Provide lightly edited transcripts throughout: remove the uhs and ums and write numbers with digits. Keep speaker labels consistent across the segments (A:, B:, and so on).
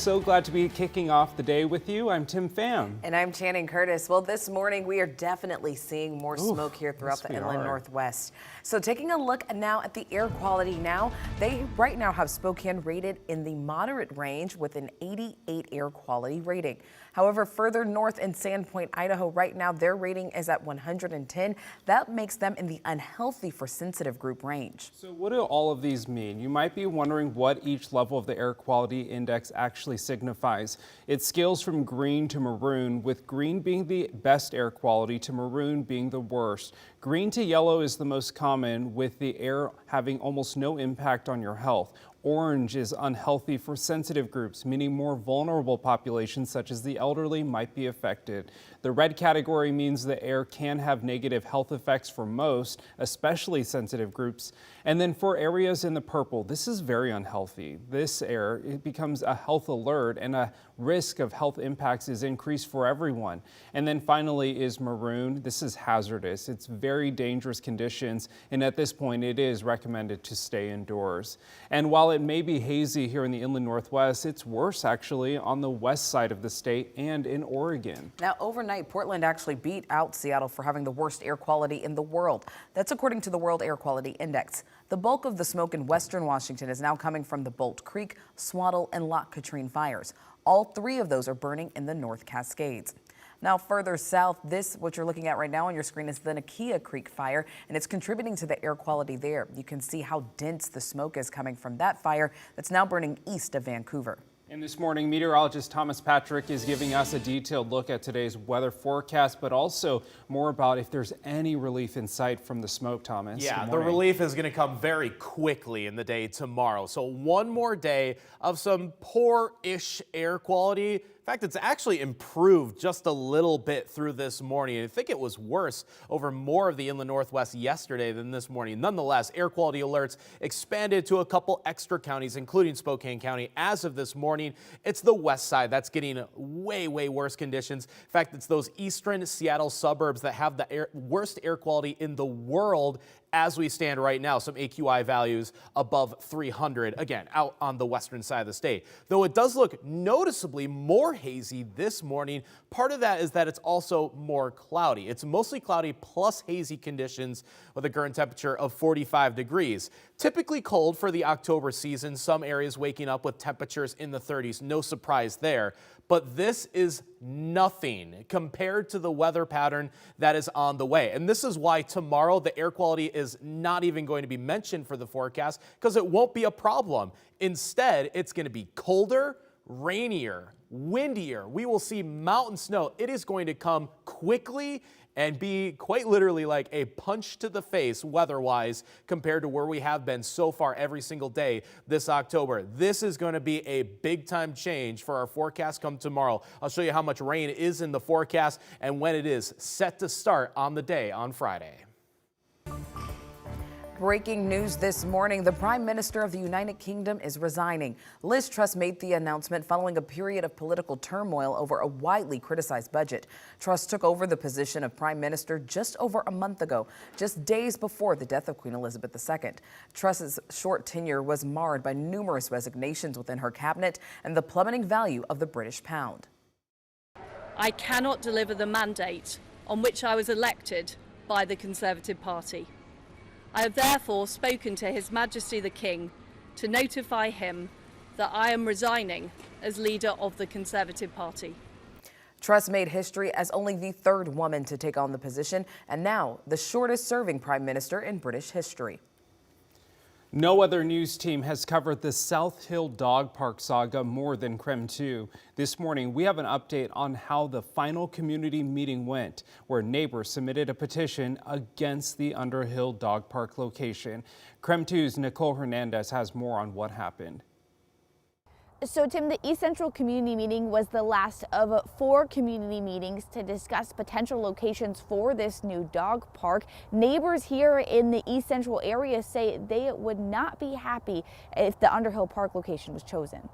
A: So glad to be kicking off the day with you. I'm Tim Pham.
B: And I'm Channing Curtis. Well, this morning we are definitely seeing more smoke here throughout the inland Northwest. So taking a look now at the air quality now, they right now have Spokane rated in the moderate range with an 88 air quality rating. However, further north in Sandpoint, Idaho, right now their rating is at 110. That makes them in the unhealthy for sensitive group range.
A: So what do all of these mean? You might be wondering what each level of the air quality index actually signifies. It scales from green to maroon, with green being the best air quality to maroon being the worst. Green to yellow is the most common, with the air having almost no impact on your health. Orange is unhealthy for sensitive groups, meaning more vulnerable populations such as the elderly might be affected. The red category means the air can have negative health effects for most, especially sensitive groups. And then for areas in the purple, this is very unhealthy. This air, it becomes a health alert, and a risk of health impacts is increased for everyone. And then finally is maroon. This is hazardous. It's very dangerous conditions, and at this point it is recommended to stay indoors. And while it may be hazy here in the inland Northwest, it's worse actually on the west side of the state and in Oregon.
B: Now overnight, Portland actually beat out Seattle for having the worst air quality in the world. That's according to the World Air Quality Index. The bulk of the smoke in western Washington is now coming from the Bolt Creek, Swaddle, and Lac Katrine fires. All three of those are burning in the North Cascades. Now further south, what you're looking at right now on your screen is the Nakia Creek fire, and it's contributing to the air quality there. You can see how dense the smoke is coming from that fire that's now burning east of Vancouver.
A: And this morning, meteorologist Thomas Patrick is giving us a detailed look at today's weather forecast, but also more about if there's any relief in sight from the smoke, Thomas.
C: Yeah, the relief is going to come very quickly in the day tomorrow. So one more day of some poor-ish air quality. In fact, it's actually improved just a little bit through this morning. I think it was worse over more of the inland Northwest yesterday than this morning. Nonetheless, air quality alerts expanded to a couple extra counties, including Spokane County. As of this morning, it's the west side that's getting way worse conditions. In fact, it's those eastern Seattle suburbs that have the worst air quality in the world as we stand right now. Some AQI values above 300, again, out on the western side of the state. Though it does look noticeably more hazy this morning, part of that is that it's also more cloudy. It's mostly cloudy plus hazy conditions with a current temperature of 45 degrees. Typically cold for the October season, some areas waking up with temperatures in the 30s, no surprise there. But this is nothing compared to the weather pattern that is on the way. And this is why tomorrow the air quality is not even going to be mentioned for the forecast, because it won't be a problem. Instead, it's going to be colder, rainier, windier. We will see mountain snow. It is going to come quickly and be quite literally like a punch to the face weather-wise compared to where we have been so far every single day this October. This is going to be a big-time change for our forecast come tomorrow. I'll show you how much rain is in the forecast and when it is set to start on the day on Friday.
B: Breaking news this morning, the Prime Minister of the United Kingdom is resigning. Liz Truss made the announcement following a period of political turmoil over a widely criticized budget. Truss took over the position of Prime Minister just over a month ago, just days before the death of Queen Elizabeth II. Truss's short tenure was marred by numerous resignations within her cabinet and the plummeting value of the British pound.
D: I cannot deliver the mandate on which I was elected by the Conservative Party. I have therefore spoken to His Majesty the King to notify him that I am resigning as leader of the Conservative Party.
B: Truss made history as only the third woman to take on the position, and now the shortest serving prime minister in British history.
A: No other news team has covered the Underhill Dog Park saga more than KREM 2. This morning, we have an update on how the final community meeting went, where neighbors submitted a petition against the Underhill Dog Park location. KREM 2's Nicole Hernandez has more on what happened.
E: So, Tim, the East Central Community Meeting was the last of 4 community meetings to discuss potential locations for this new dog park. Neighbors here in the East Central area say they would not be happy if the Underhill Park location was chosen.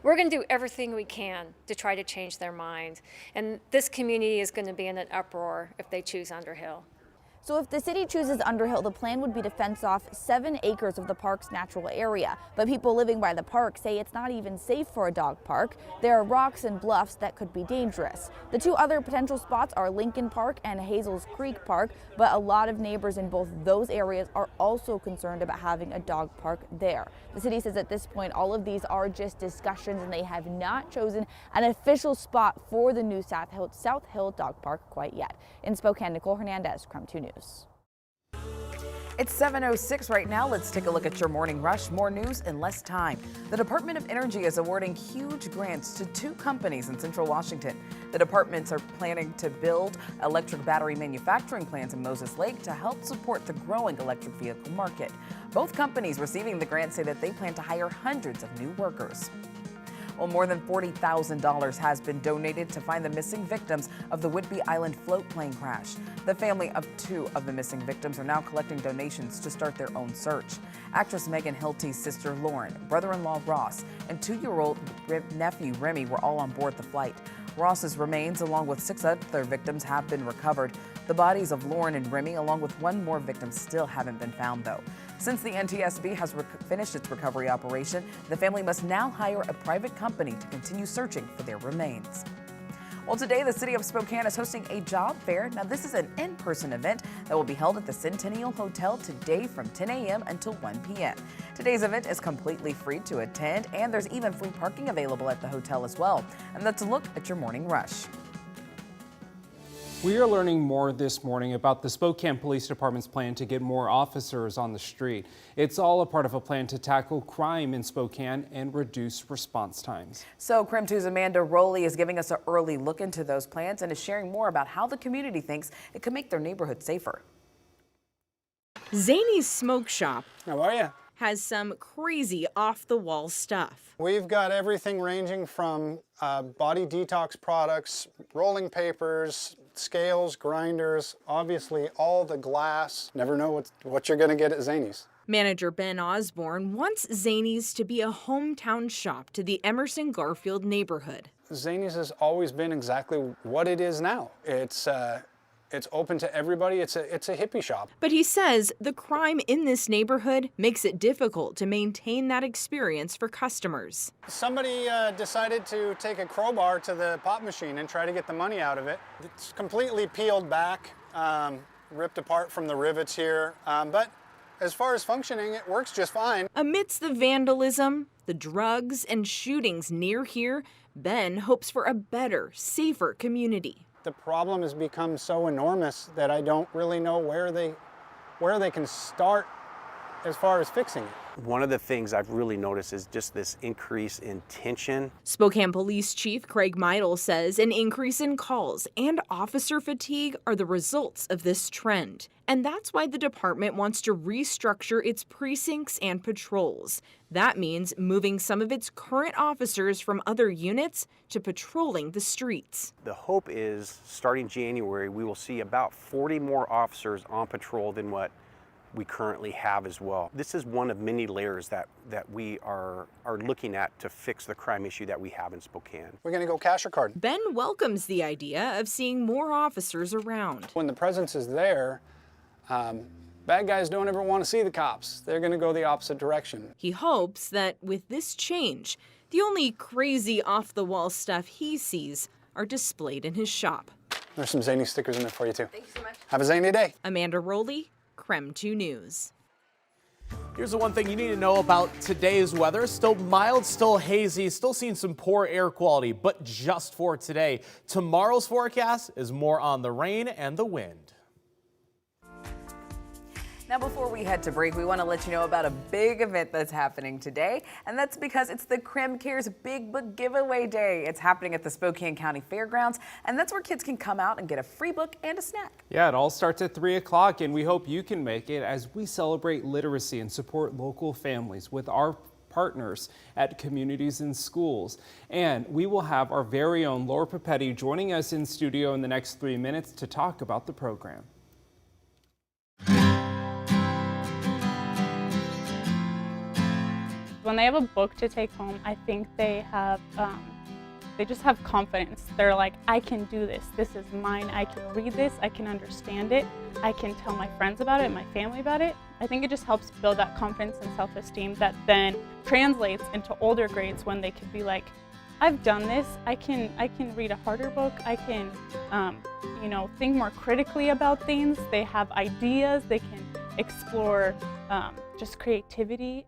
F: We're going to do everything we can to try to change their mind. And this community is going to be in an uproar if they choose Underhill.
E: So if the city chooses Underhill, the plan would be to fence off 7 acres of the park's natural area. But people living by the park say it's not even safe for a dog park. There are rocks and bluffs that could be dangerous. The 2 other potential spots are Lincoln Park and Hazel's Creek Park, but a lot of neighbors in both those areas are also concerned about having a dog park there. The city says at this point all of these are just discussions and they have not chosen an official spot for the new South Hill Dog Park quite yet. In Spokane, Nicole Hernandez, KREM 2 News.
B: It's 7:06 right now. Let's take a look at your morning rush. More news in less time. The Department of Energy is awarding huge grants to 2 companies in Central Washington. The departments are planning to build electric battery manufacturing plants in Moses Lake to help support the growing electric vehicle market. Both companies receiving the grant say that they plan to hire hundreds of new workers. Well, more than $40,000 has been donated to find the missing victims of the Whidbey Island float plane crash. The family of 2 of the missing victims are now collecting donations to start their own search. Actress Megan Hilty's sister Lauren, brother-in-law Ross, and 2-year-old nephew Remy were all on board the flight. Ross's remains, along with 6 other victims, have been recovered. The bodies of Lauren and Remy, along with 1 more victim, still haven't been found, though. Since the NTSB has finished its recovery operation, the family must now hire a private company to continue searching for their remains. Well, today the city of Spokane is hosting a job fair. Now, this is an in-person event that will be held at the Centennial Hotel today from 10 a.m. until 1 p.m. Today's event is completely free to attend, and there's even free parking available at the hotel as well. And that's a look at your morning rush.
A: We are learning more this morning about the Spokane Police Department's plan to get more officers on the street. It's all a part of a plan to tackle crime in Spokane and reduce response times. So
B: KREM 2's Amanda Rowley is giving us an early look into those plans and is sharing more about how the community thinks it could make their neighborhood safer.
G: Zany's Smoke Shop
H: How are you?
G: has some crazy off-the-wall stuff.
H: We've got everything ranging from body detox products, rolling papers, scales, grinders, obviously all the glass. Never know what you're going to get at Zany's.
G: Manager Ben Osborne wants Zany's to be a hometown shop to the Emerson Garfield neighborhood.
H: Zany's has always been exactly what it is now. It's open to everybody. It's a hippie shop.
G: But he says the crime in this neighborhood makes it difficult to maintain that experience for customers.
H: Somebody decided to take a crowbar to the pop machine and try to get the money out of it. It's completely peeled back, ripped apart from the rivets here, but as far as functioning, it works just fine.
G: Amidst the vandalism, the drugs, and shootings near here, Ben hopes for a better, safer community.
H: The problem has become so enormous that I don't really know where they can start as far as fixing it.
I: One of the things I've really noticed is just this increase in tension.
G: Spokane Police Chief Craig Meidel says an increase in calls and officer fatigue are the results of this trend. And that's why the department wants to restructure its precincts and patrols. That means moving some of its current officers from other units to patrolling the streets.
I: The hope is, starting January, we will see about 40 more officers on patrol than what we currently have as well. This is one of many layers that we are looking at to fix the crime issue that we have in Spokane.
H: We're gonna go cash or card.
G: Ben welcomes the idea of seeing more officers around.
H: When the presence is there, bad guys don't ever want to see the cops. They're gonna go the opposite direction.
G: He hopes that with this change, the only crazy off-the-wall stuff he sees are displayed in his shop.
H: There's some Zany stickers in there for you too.
B: Thank you so much.
H: Have a zany day.
G: Amanda Rowley, KREM 2 News.
C: Here's the one thing you need to know about today's weather. Still mild, still hazy, still seeing some poor air quality, but just for today. Tomorrow's forecast is more on the rain and the wind.
B: Now, before we head to break, we want to let you know about a big event that's happening today, and that's because it's the KREM Cares Big Book Giveaway Day. It's happening at the Spokane County Fairgrounds, and that's where kids can come out and get a free book and a snack.
A: Yeah, it all starts at 3 o'clock, and we hope you can make it as we celebrate literacy and support local families with our partners at communities and schools. And we will have our very own Laura Papetti joining us in studio in the next 3 minutes to talk about the program.
J: When they have a book to take home, I think they have They just have confidence. They're like, I can do this. This is mine. I can read this. I can understand it. I can tell my friends about it, my family about it. I think it just helps build that confidence and self-esteem that then translates into older grades when they could be like, I've done this. I can read a harder book. I can, think more critically about things. They have ideas. They can explore just creativity.